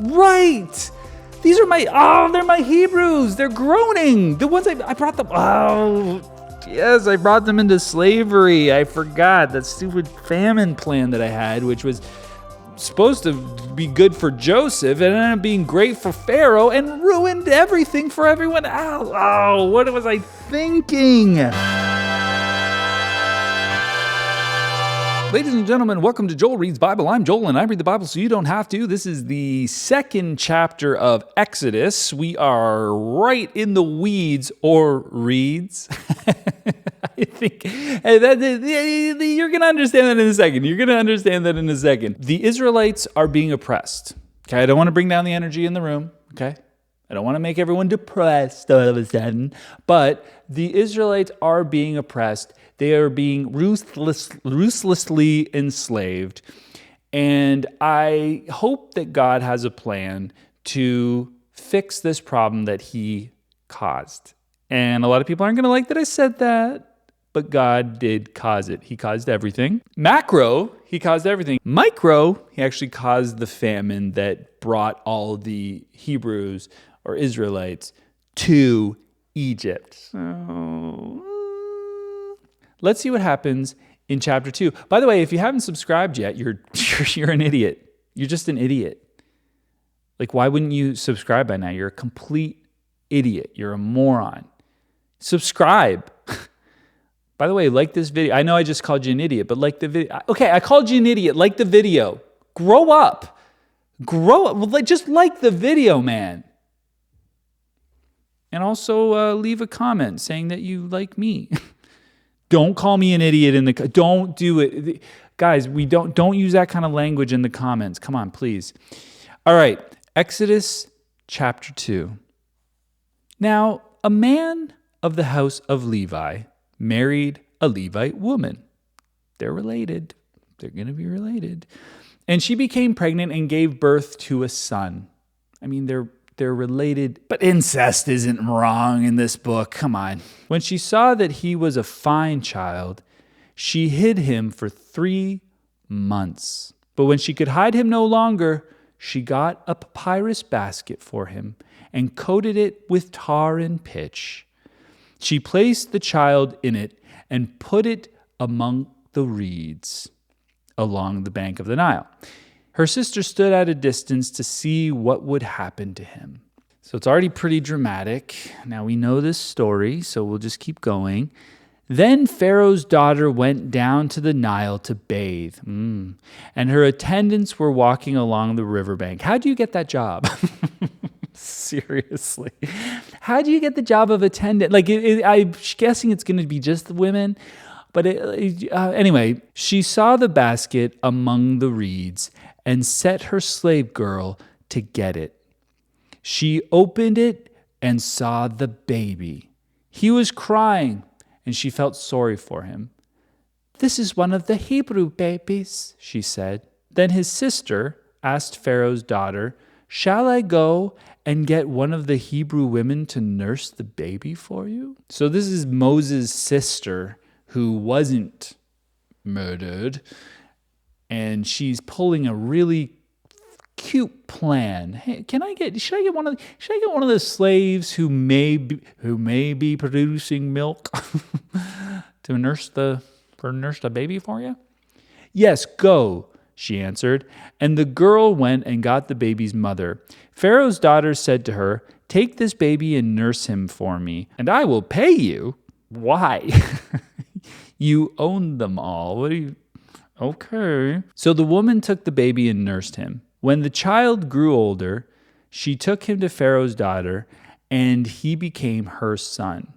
Right. These are they're my Hebrews. They're groaning. The ones I brought them. Oh, yes, I brought them into slavery. I forgot that stupid famine plan that I had, which was supposed to be good for Joseph and ended up being great for Pharaoh and ruined everything for everyone else. Oh, what was I thinking? Ladies and gentlemen, welcome to Joel Reads Bible. I'm Joel and I read the Bible so you don't have to. This is the second chapter of Exodus. We are right in the weeds, or reads. I think you're going to understand that in a second. The Israelites are being oppressed. Okay, I don't want to bring down the energy in the room. Okay, I don't want to make everyone depressed all of a sudden. But the Israelites are being oppressed. They are being ruthlessly enslaved. And I hope that God has a plan to fix this problem that he caused. And a lot of people aren't going to like that I said that, but God did cause it. He caused everything. Macro, he caused everything. Micro, he actually caused the famine that brought all the Hebrews or Israelites to Egypt. So let's see what happens in chapter 2. By the way, if you haven't subscribed yet, you're an idiot. You're just an idiot. Like, why wouldn't you subscribe by now? You're a complete idiot. You're a moron. Subscribe. By the way, like this video. I know I just called you an idiot, but like the video. Okay, I called you an idiot. Like the video. Grow up. Just like the video, man. And also leave a comment saying that you like me. Don't call me an idiot don't do it. Guys, don't use that kind of language in the comments. Come on, please. All right, Exodus chapter 2. Now, a man of the house of Levi married a Levite woman. They're related. They're going to be related. And she became pregnant and gave birth to a son. I mean, they're related, but incest isn't wrong in this book. Come on. When she saw that he was a fine child, she hid him for 3 months. But when she could hide him no longer, she got a papyrus basket for him and coated it with tar and pitch. She placed the child in it and put it among the reeds along the bank of the Nile. Her sister stood at a distance to see what would happen to him. So it's already pretty dramatic. Now we know this story, so we'll just keep going. Then Pharaoh's daughter went down to the Nile to bathe, and her attendants were walking along the riverbank. How do you get that job? Seriously. How do you get the job of attendant? I'm guessing it's going to be just the women. But anyway, she saw the basket among the reeds and set her slave girl to get it. She opened it and saw the baby. He was crying, and she felt sorry for him. "This is one of the Hebrew babies," she said. Then his sister asked Pharaoh's daughter, "Shall I go and get one of the Hebrew women to nurse the baby for you?" So this is Moses' sister who wasn't murdered. And she's pulling a really cute plan. Hey, should I get one of the slaves who may be producing milk to nurse the baby for you? "Yes, go," she answered. And the girl went and got the baby's mother. Pharaoh's daughter said to her, "Take this baby and nurse him for me, and I will pay you." Why? You own them all. What do you... Okay. So the woman took the baby and nursed him. When the child grew older, she took him to Pharaoh's daughter, and he became her son.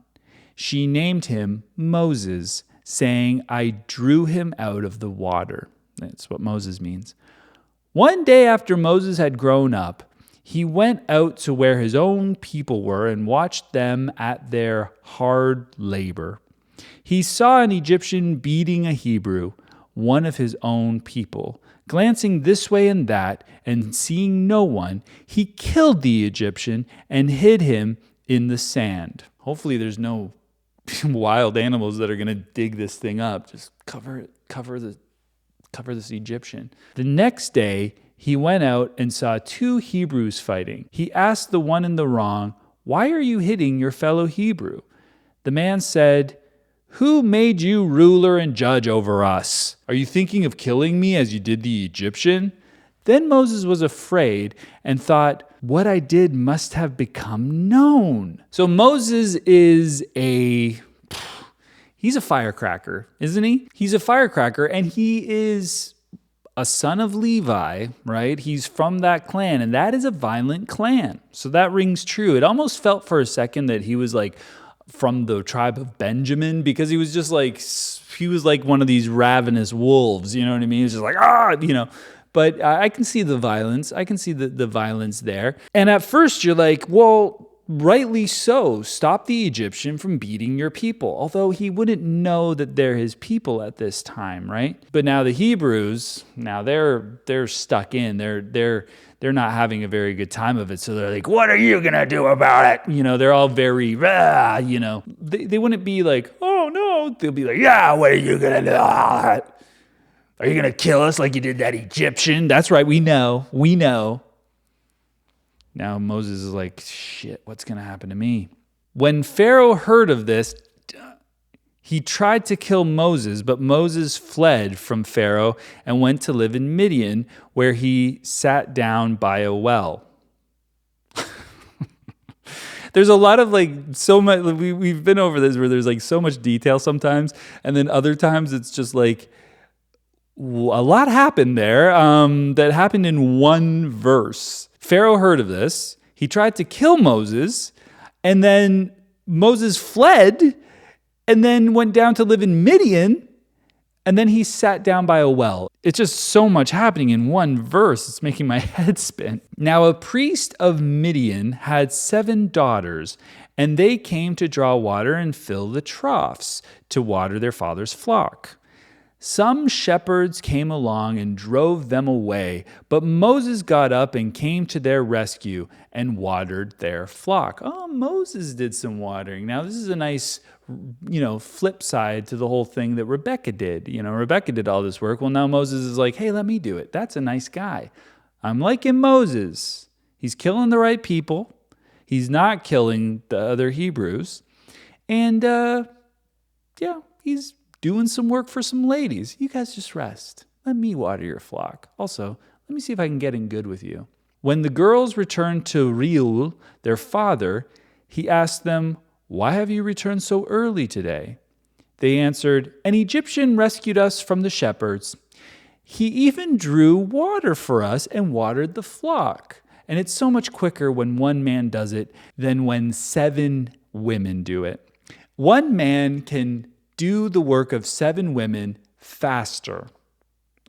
She named him Moses, saying, "I drew him out of the water." That's what Moses means. One day after Moses had grown up, he went out to where his own people were and watched them at their hard labor. He saw an Egyptian beating a Hebrew, one of his own people. Glancing this way and that, and seeing no one, he killed the Egyptian and hid him in the sand. Hopefully there's no wild animals that are going to dig this thing up. Just cover this Egyptian. The next day, he went out and saw 2 Hebrews fighting. He asked the one in the wrong, "Why are you hitting your fellow Hebrew?" The man said, "Who made you ruler and judge over us? Are you thinking of killing me as you did the Egyptian?" Then Moses was afraid and thought, "What I did must have become known." So Moses is he's a firecracker, isn't he? He's a firecracker, and he is a son of Levi, right? He's from that clan, and that is a violent clan. So that rings true. It almost felt for a second that he was like from the tribe of Benjamin, because he was just like, he was like one of these ravenous wolves, you know what I mean? He was just like, But I can see the violence. I can see the violence there. And at first you're like, well, rightly so. Stop the Egyptian from beating your people. Although he wouldn't know that they're his people at this time, right? But now the Hebrews, now they're stuck in. They're not having a very good time of it. So they're like, what are you going to do about it? They're all very, They wouldn't be like, oh no. They'll be like, yeah, what are you going to do? Are you going to kill us like you did that Egyptian? That's right, we know. Now Moses is like, shit, what's going to happen to me? When Pharaoh heard of this, he tried to kill Moses, but Moses fled from Pharaoh and went to live in Midian, where he sat down by a well. There's a lot of so much, we've been over this where there's so much detail sometimes, and then other times it's just like, a lot happened there that happened in one verse. Pharaoh heard of this. He tried to kill Moses, and then Moses fled and then went down to live in Midian, and then he sat down by a well. It's just so much happening in one verse. It's making my head spin. Now, a priest of Midian had 7 daughters, and they came to draw water and fill the troughs to water their father's flock. Some shepherds came along and drove them away, but Moses got up and came to their rescue and watered their flock. Oh, Moses did some watering. Now, this is a nice, flip side to the whole thing that Rebecca did. Rebecca did all this work. Well, now Moses is like, hey, let me do it. That's a nice guy. I'm liking Moses. He's killing the right people. He's not killing the other Hebrews. And, he's doing some work for some ladies. You guys just rest. Let me water your flock. Also, let me see if I can get in good with you. When the girls returned to Reuel, their father, he asked them, "Why have you returned so early today?" They answered, "An Egyptian rescued us from the shepherds. He even drew water for us and watered the flock." And it's so much quicker when one man does it than when 7 women do it. One man can do the work of 7 women faster.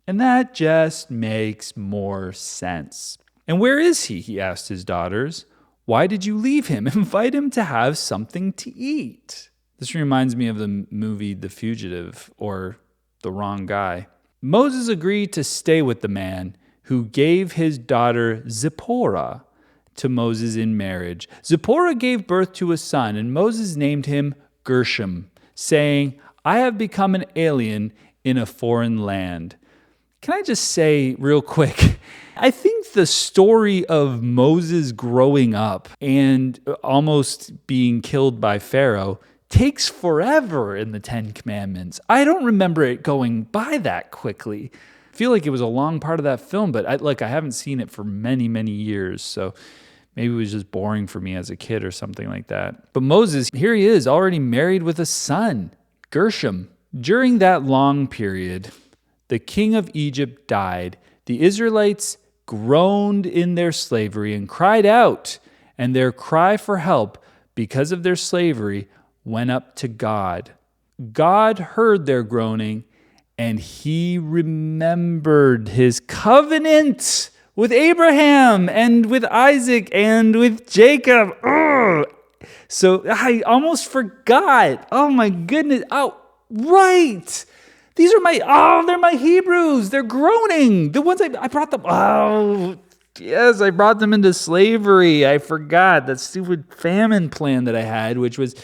And that just makes more sense. "And where is he?" he asked his daughters. "Why did you leave him? Invite him to have something to eat." This reminds me of the movie The Fugitive, or The Wrong Guy. Moses agreed to stay with the man who gave his daughter Zipporah to Moses in marriage. Zipporah gave birth to a son, and Moses named him Gershom, saying, "I have become an alien in a foreign land." Can I just say real quick, I think the story of Moses growing up and almost being killed by Pharaoh takes forever in the 10 Commandments. I don't remember it going by that quickly. I feel like it was a long part of that film, but I haven't seen it for many, many years, so maybe it was just boring for me as a kid or something like that. But Moses, here he is, already married with a son, Gershom. During that long period, the king of Egypt died. The Israelites groaned in their slavery and cried out, and their cry for help because of their slavery went up to God. God heard their groaning, and he remembered his covenant with Abraham and with Isaac and with Jacob. Ugh. So I almost forgot. Oh my goodness. Oh, right. These are they're my Hebrews. They're groaning. The ones I brought them. Oh, yes, I brought them into slavery. I forgot that stupid famine plan that I had, which was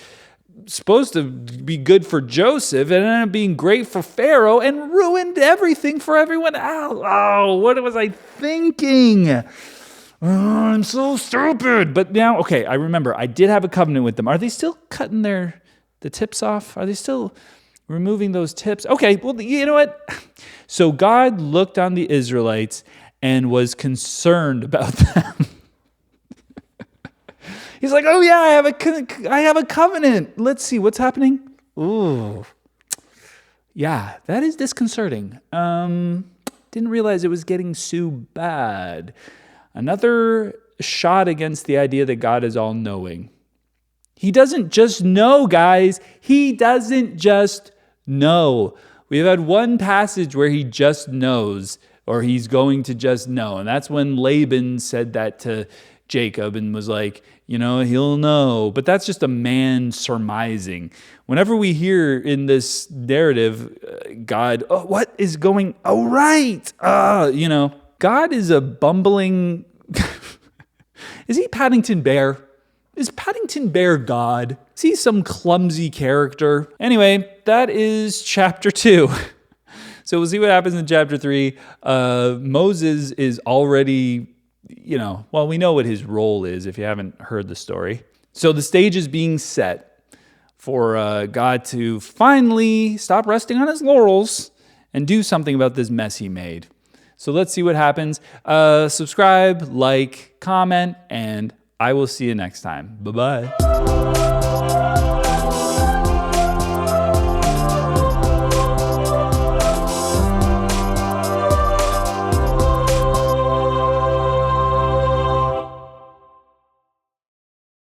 supposed to be good for Joseph and ended up being great for Pharaoh and ruined everything for everyone else. Oh, what was I thinking? Oh, I'm so stupid. But now, okay, I remember I did have a covenant with them. Are they still cutting the tips off? Are they still removing those tips? Okay, well, you know what? So God looked on the Israelites and was concerned about them. He's like, oh yeah, I have a covenant. Let's see what's happening. Ooh, yeah, that is disconcerting. Didn't realize it was getting so bad. Another shot against the idea that God is all-knowing. He doesn't just know, guys. He doesn't just know. We've had one passage where he just knows, or he's going to just know. And that's when Laban said that to Jacob and was like, he'll know. But that's just a man surmising. Whenever we hear in this narrative, God, what is going, right. God is a bumbling, is he Paddington Bear? Is Paddington Bear God? Is he some clumsy character? Anyway, that is chapter 2. So we'll see what happens in chapter 3. Moses is already, we know what his role is if you haven't heard the story. So the stage is being set for God to finally stop resting on his laurels and do something about this mess he made. So let's see what happens. Subscribe, like, comment, and I will see you next time. Bye-bye.